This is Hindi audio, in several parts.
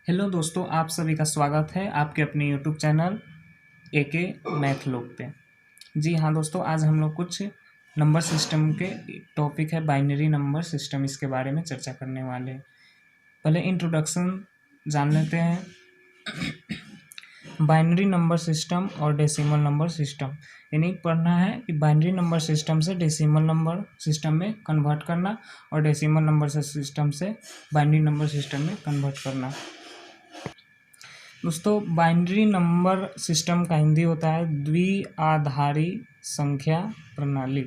हेलो दोस्तों, आप सभी का स्वागत है आपके अपने यूट्यूब चैनल एके मैथ लोग पे। जी हाँ दोस्तों, आज हम लोग कुछ नंबर सिस्टम के टॉपिक है बाइनरी नंबर सिस्टम, इसके बारे में चर्चा करने वाले हैं। पहले इंट्रोडक्शन जान लेते हैं। बाइनरी नंबर सिस्टम और डेसिमल नंबर सिस्टम, यानी पढ़ना है कि बाइनरी नंबर सिस्टम से डेसिमल नंबर सिस्टम में कन्वर्ट करना और डेसिमल नंबर सिस्टम से बाइनरी नंबर सिस्टम में कन्वर्ट करना। दोस्तों, बाइनरी नंबर सिस्टम का हिंदी होता है द्विआधारी संख्या प्रणाली।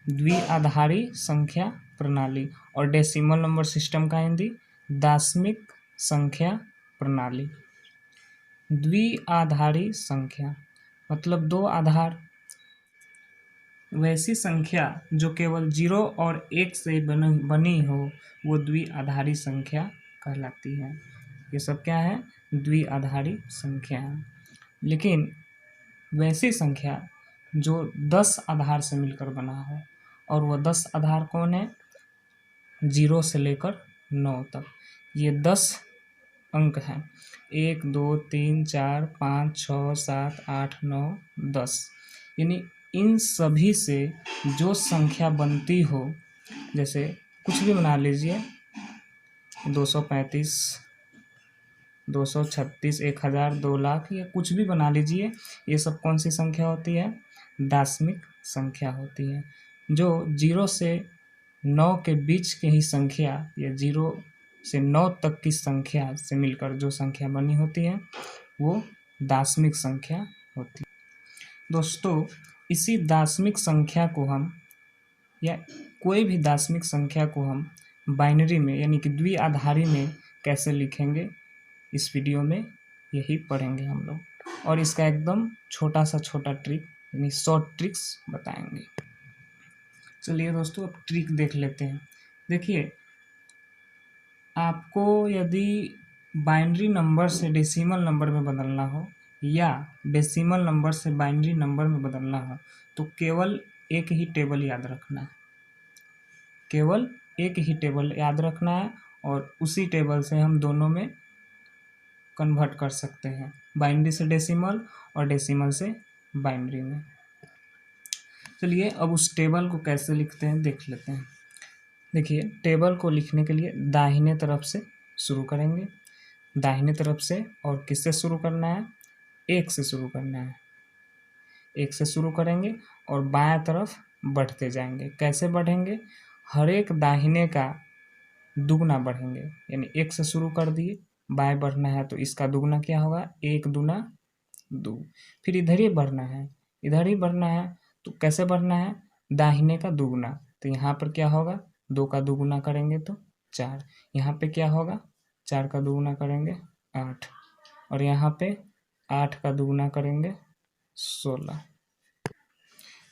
द्विआधारी संख्या प्रणाली। और डेसिमल नंबर सिस्टम का हिंदी दशमिक संख्या प्रणाली। द्विआधारी संख्या मतलब दो आधार, वैसी संख्या जो केवल 0 और 1 से बनी हो वो द्विआधारी संख्या कहलाती है। ये सब क्या है? द्विआधारी संख्या है। लेकिन वैसी संख्या जो 10 आधार से मिलकर बना हो, और वह 10 आधार कौन है? 0 से लेकर 9 तक। ये 10 अंक हैं, 1 2 3 4 5 6 7 8 9 10। यानी इन सभी से जो संख्या बनती हो, जैसे कुछ भी बना लीजिए, 235 236 1000 2 लाख, या कुछ भी बना लीजिए, ये सब कौन सी संख्या होती है? दशमिक संख्या होती है। जो 0 से 9 के बीच की ही संख्या या 0 से 9 तक की संख्या से मिलकर जो संख्या बनी होती है वो दशमिक संख्या होती है। दोस्तों, इसी दशमिक संख्या को हम, या कोई भी दशमिक संख्या को हम बाइनरी में यानी कि द्विआधारी में कैसे लिखेंगे, इस वीडियो में यही पढ़ेंगे हम लोग, और इसका एकदम छोटा सा छोटा ट्रिक यानी शॉर्ट ट्रिक्स बताएंगे। चलिए दोस्तों, अब ट्रिक देख लेते हैं। देखिए, आपको यदि बाइनरी नंबर से डेसिमल नंबर में बदलना हो या डेसिमल नंबर से बाइनरी नंबर में बदलना हो तो केवल एक ही टेबल याद रखना है। केवल एक ही टेबल याद रखना है और उसी टेबल से हम दोनों में कन्वर्ट कर सकते हैं, बाइनरी से डेसिमल और डेसिमल से बाइनरी में। चलिए, अब उस टेबल को कैसे लिखते हैं देख लेते हैं। देखिए, टेबल को लिखने के लिए दाहिने तरफ से शुरू करेंगे। दाहिने तरफ से, और किससे शुरू करना है? 1 से शुरू करना है। 1 से शुरू करेंगे और बाएं तरफ बढ़ते जाएंगे। कैसे बढ़ेंगे? हर एक दाहिने का दुगना बढ़ेंगे। यानी 1 से शुरू कर दिए, बाएं बढ़ना है तो इसका दुगना क्या होगा? 1 दूना 2। फिर इधर ही बढ़ना है, इधर ही बढ़ना है तो कैसे बढ़ना है? दाहिने का दुगना, तो यहाँ पर क्या होगा? 2 का दुगुना करेंगे तो 4। यहाँ पे क्या होगा? 4 का दुगुना करेंगे 8, और यहाँ पे 8 का दुगुना करेंगे 16।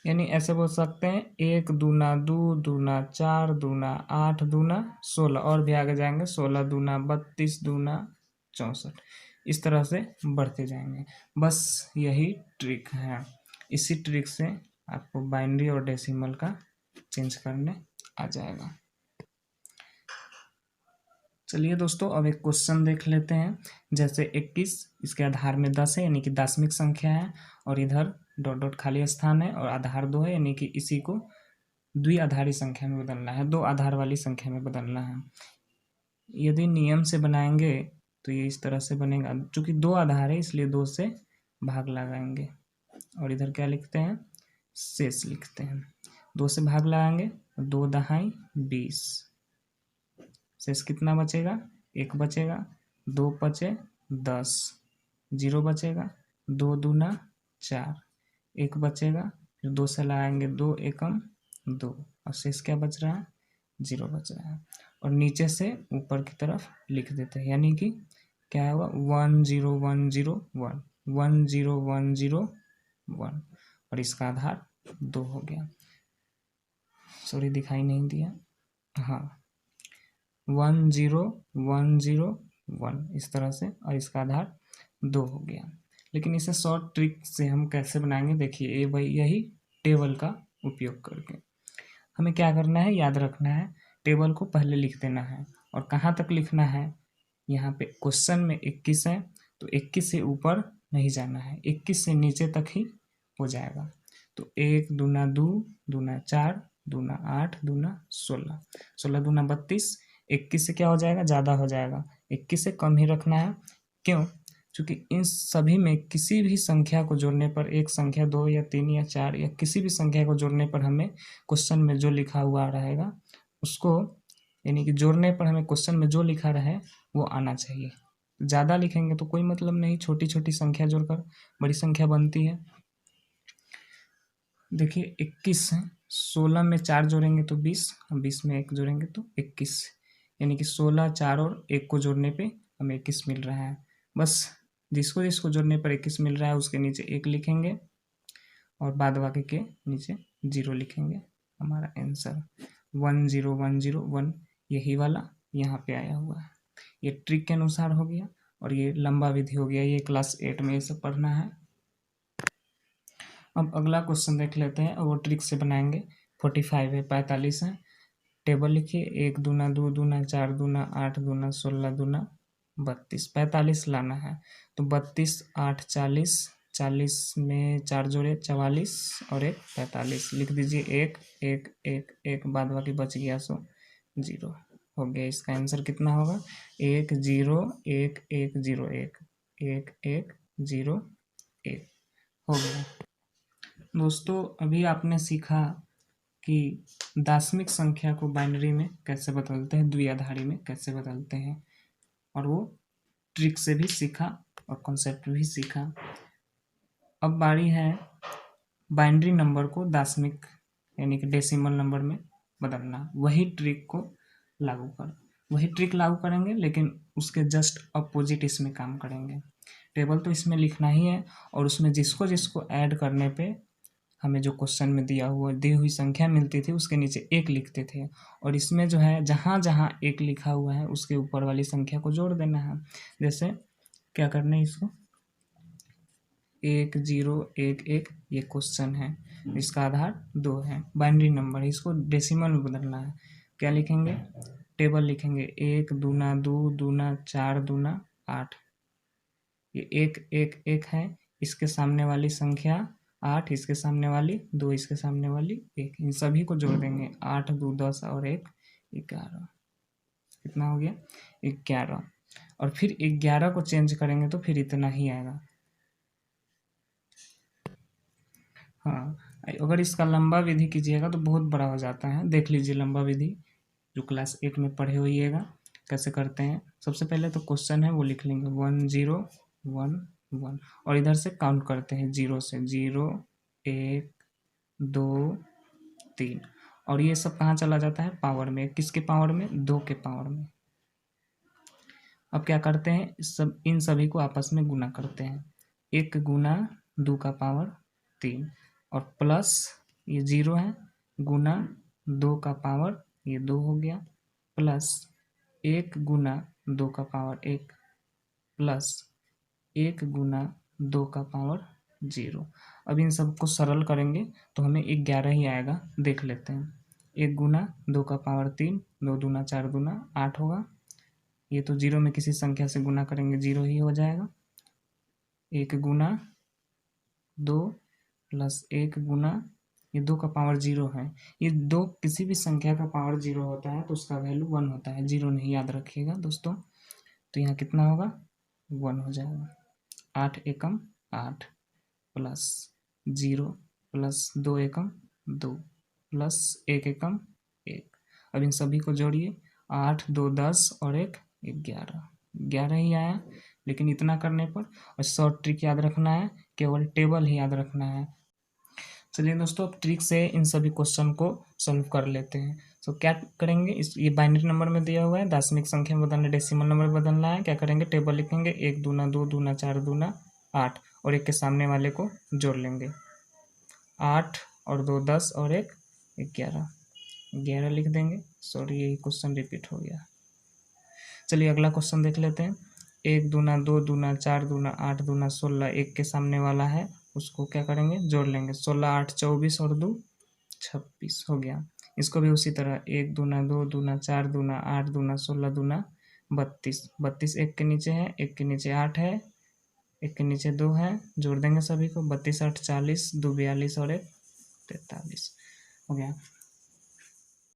यानी ऐसे बोल सकते हैं 1 दूना 2 दूना 4 दूना 8 दूना 16, और भी आगे जाएंगे 16 दूना 32 दूना 64। इस तरह से बढ़ते जाएंगे। बस यही ट्रिक है। इसी ट्रिक से आपको बाइनरी और डेसिमल का चेंज करने आ जाएगा। चलिए दोस्तों, अब एक क्वेश्चन देख लेते हैं। जैसे 21, इसके आधार में 10 है यानी कि दशमिक संख्या है, और इधर डॉट डॉट खाली स्थान है और आधार 2 है, यानी कि इसी को द्विआधारी संख्या में बदलना है, 2 आधार वाली संख्या में बदलना है। यदि नियम से बनाएंगे तो ये इस तरह से बनेगा। चूंकि 2 आधार है इसलिए 2 से भाग लगाएंगे, और इधर क्या लिखते हैं? शेष लिखते हैं। 2 से भाग लगाएंगे, 2 दहाई 20, शेष कितना बचेगा? 1 बचेगा। 2 बचे 10, 0 बचेगा। 2 दूना 4, 1 बचेगा। फिर 2 से लगाएंगे, 2 एकम 2, और शेष क्या बच रहा है? 0 बच रहा है। और नीचे से ऊपर की तरफ लिख देते हैं, यानी कि क्या होगा? 1 0 1 0 1 1 0 1 0 1, और इसका आधार 2 हो गया। सॉरी, दिखाई नहीं दिया। हाँ, 1 0 1 0 1, इस तरह से, और इसका आधार 2 हो गया। लेकिन इसे शॉर्ट ट्रिक से हम कैसे बनाएंगे? देखिए, ये वही यही टेबल का उपयोग करके हमें क्या करना है? याद रखना है, टेबल को पहले लिख देना है। और कहाँ तक लिखना है? यहाँ पे क्वेश्चन में 21 है तो 21 से ऊपर नहीं जाना है, 21 से नीचे तक ही हो जाएगा। तो 1 दूना 2 दूना 4 दूना 8 दूना 16, 16 दूना 32, 21 से क्या हो जाएगा, ज़्यादा हो जाएगा, 21 से कम ही रखना है। क्यों? क्योंकि इन सभी में किसी भी संख्या को जोड़ने पर, एक संख्या 2 या 3 या 4 या किसी भी संख्या को जोड़ने पर हमें क्वेश्चन में जो लिखा हुआ रहेगा उसको, यानी कि जोड़ने पर हमें क्वेश्चन में जो लिखा रहे वो आना चाहिए। ज़्यादा लिखेंगे तो कोई मतलब नहीं, छोटी छोटी संख्या जोड़कर बड़ी संख्या बनती है। देखिए 21 है, 16 में 4 जोड़ेंगे तो 20, 20 में 1 जोड़ेंगे तो 21, यानी कि 16, 4 और 1 को जोड़ने पे हमें 21 मिल रहा है। बस जिसको जिसको जोड़ने पर 21 मिल रहा है उसके नीचे 1 लिखेंगे और बाद बाकी के नीचे 0 लिखेंगे। हमारा आंसर 10101 यही वाला यहाँ पे आया हुआ है। ये ट्रिक के अनुसार हो गया और ये लंबा विधि हो गया, ये क्लास 8 में ये सब पढ़ना है। अब अगला क्वेश्चन देख लेते हैं और वो ट्रिक से बनाएंगे। 45 है, 45 है, टेबल लिखिए, 1 दूना 2 दूना 4 दूना 8 दूना 16 दूना 32, 45 लाना है। तो 32 8 40, 40 में 4 जोड़े 44 और 1 45, लिख दीजिए 1 1 1 1, बाद बाकी बच गया सो 0 हो गया। इसका आंसर कितना होगा, 1 0 1 1 0 1 1 1 0 1 हो गया। दोस्तों अभी आपने सीखा कि दशमिक संख्या को बाइनरी में कैसे बदलते हैं, द्विआधारी में कैसे बदलते हैं, और वो ट्रिक से भी सीखा और कॉन्सेप्ट भी सीखा। अब बारी है बाइनरी नंबर को दशमिक यानी कि डेसिमल नंबर में बदलना। वही ट्रिक लागू करेंगे लेकिन उसके जस्ट अपोजिट इसमें काम करेंगे। टेबल तो इसमें लिखना ही है और उसमें जिसको जिसको ऐड करने पे हमें जो क्वेश्चन में दी हुई संख्या मिलती थी उसके नीचे 1 लिखते थे, और इसमें जो है जहाँ जहाँ 1 लिखा हुआ है उसके ऊपर वाली संख्या को जोड़ देना है। जैसे क्या करना है, इसको 1 0 1 1 ये क्वेश्चन है, इसका आधार 2 है, बाइनरी नंबर है, इसको डेसिमल में बदलना है। क्या लिखेंगे, टेबल लिखेंगे 1 दूना 2 दूना 4 दूना 8, ये 1 1 1 है, इसके सामने वाली संख्या 8, इसके सामने वाली 2, इसके सामने वाली 1, इन सभी को जोड़ देंगे, 8 2 10 और 1 11, कितना हो गया 11। और फिर 11 को चेंज करेंगे तो फिर इतना ही आएगा। हाँ, अगर इसका लंबा विधि कीजिएगा तो बहुत बड़ा हो जाता है। देख लीजिए लंबा विधि जो क्लास 8 में पढ़े होइएगा कैसे करते हैं। सबसे पहले तो क्वेश्चन है वो लिख लेंगे 1 0 1 1, और इधर से काउंट करते हैं 0 से, 0 1 2 3, और ये सब कहाँ चला जाता है, पावर में। किसके पावर में, 2 के पावर में। अब क्या करते हैं, इन सभी को आपस में गुना करते हैं, 1 गुना 2 का पावर 3, और प्लस ये 0 है, गुना 2 का पावर ये 2 हो गया, प्लस 1 गुना 2 का पावर 1, प्लस 1 गुना 2 का पावर 0। अब इन सबको सरल करेंगे तो हमें 11 ही आएगा। देख लेते हैं, 1 गुना 2 का पावर 3, 2 दूना 4 दूना 8 होगा। ये तो 0 में किसी संख्या से गुना करेंगे 0 ही हो जाएगा। 1 गुना 2 प्लस 1 गुना, ये 2 का पावर 0 है, ये 2 किसी भी संख्या का पावर 0 होता है तो उसका वैल्यू 1 होता है, 0 नहीं, याद रखिएगा दोस्तों। तो यहाँ कितना होगा, 1 हो जाएगा। 8 एकम 8, प्लस 0 प्लस 2 एकम 2, प्लस 1 एकम 1। अब इन सभी को जोड़िए, 8 2 10 और 1 11, 11 ही आया। लेकिन इतना करने पर, और शॉर्ट ट्रिक याद रखना है, केवल टेबल ही याद रखना है। चलिए दोस्तों, अब ट्रिक से इन सभी क्वेश्चन को सॉल्व कर लेते हैं। तो क्या करेंगे, ये बाइनरी नंबर में दिया हुआ है, दशमिक संख्या में बदलना, डेसिमल नंबर में बदलना है। क्या करेंगे, टेबल लिखेंगे, 1 दूना 2 दूना 4 दूना 8, और 1 के सामने वाले को जोड़ लेंगे, 8 और 2 10 और 1 11, 11 लिख देंगे। सॉरी, यही क्वेश्चन रिपीट हो गया। चलिए अगला क्वेश्चन देख लेते हैं। 1 दूना 2 दूना 4 दूना 8 दूना 16, 1 के सामने वाला है, उसको क्या करेंगे, जोड़ लेंगे, 16 8 24 और 2 26 हो गया। इसको भी उसी तरह 1 दूना 2 दूना 4 दूना 8 दूना 16 दूना 32, 32 एक के नीचे है, एक के नीचे 8 है, एक के नीचे 2 है, जोड़ देंगे सभी को, 32 8 40, 2 42 और 1 43 हो गया।